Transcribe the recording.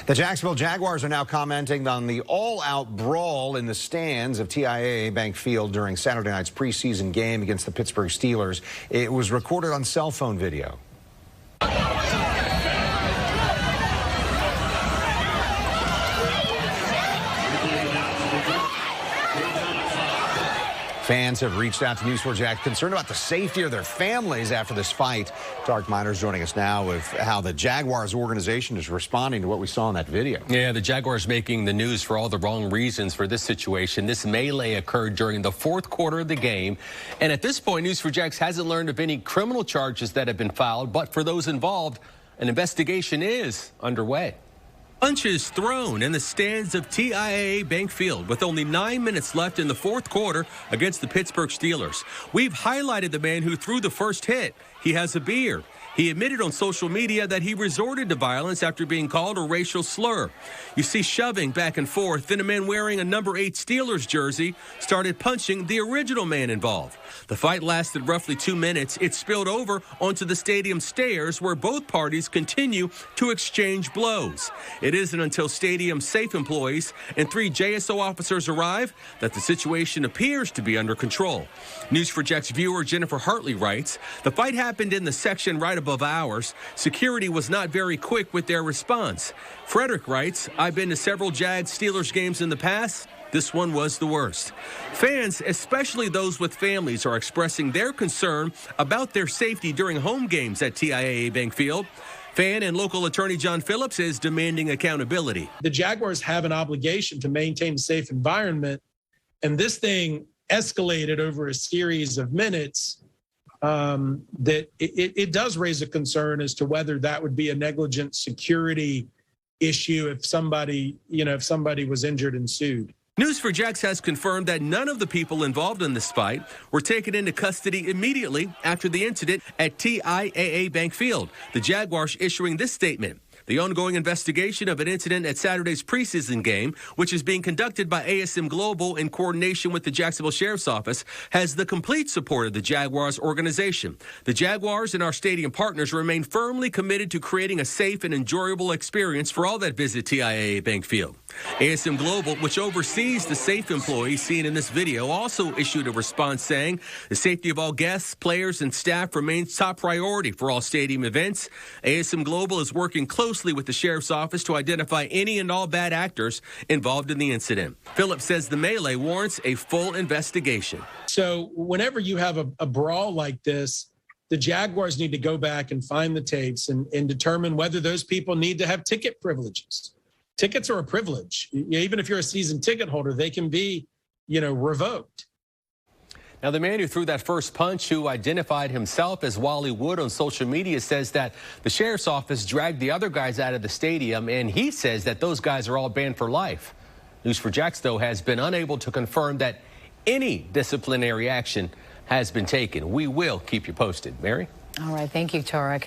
The Jacksonville Jaguars are now commenting on the all-out brawl in the stands of TIAA Bank Field during Saturday night's preseason game against the Pittsburgh Steelers. It was recorded on cell phone video. Fans have reached out to News 4 Jack concerned about the safety of their families after this fight. Tarek Miner's joining us now with how the Jaguars organization is responding to what we saw in that video. Yeah, the Jaguars making the news for all the wrong reasons for this situation. This melee occurred during the fourth quarter of the game. And at this point, News 4 Jax hasn't learned of any criminal charges that have been filed. But for those involved, an investigation is underway. Punches thrown in the stands of TIAA Bank Field with only 9 minutes left in the fourth quarter against the Pittsburgh Steelers. We've highlighted the man who threw the first hit. He has a beard. He admitted on social media that he resorted to violence after being called a racial slur. You see shoving back and forth. Then a man wearing a number 8 Steelers jersey started punching the original man involved. The fight lasted roughly 2 minutes. It spilled over onto the stadium stairs where both parties continue to exchange blows. It isn't until stadium safe employees and 3 JSO officers arrive that the situation appears to be under control. News 4 Jax viewer Jennifer Hartley writes, the fight happened in the section right above ours. Security was not very quick with their response. Frederick writes, I've been to several Jags-Steelers games in the past. This one was the worst. Fans, especially those with families, are expressing their concern about their safety during home games at TIAA Bank Field. Fan and local attorney John Phillips is demanding accountability. The Jaguars have an obligation to maintain a safe environment, and this thing escalated over a series of minutes. That it does raise a concern as to whether that would be a negligent security issue if somebody was injured and sued. News 4 Jax has confirmed that none of the people involved in this fight were taken into custody immediately after the incident at TIAA Bank Field. The Jaguars issuing this statement. The ongoing investigation of an incident at Saturday's preseason game, which is being conducted by ASM Global in coordination with the Jacksonville Sheriff's Office, has the complete support of the Jaguars organization. The Jaguars and our stadium partners remain firmly committed to creating a safe and enjoyable experience for all that visit TIAA Bank Field. ASM Global, which oversees the safe employees seen in this video, also issued a response saying the safety of all guests, players, and staff remains top priority for all stadium events. ASM Global is working closely with the Sheriff's Office to identify any and all bad actors involved in the incident. Phillips says the melee warrants a full investigation. So whenever you have a brawl like this, the Jaguars need to go back and find the tapes and determine whether those people need to have ticket privileges. Tickets are a privilege. Even if you're a season ticket holder, they can be, revoked. Now, the man who threw that first punch, who identified himself as Wally Wood on social media, says that the Sheriff's Office dragged the other guys out of the stadium, and he says that those guys are all banned for life. News 4 Jax, though, has been unable to confirm that any disciplinary action has been taken. We will keep you posted. Mary? All right. Thank you, Tarek.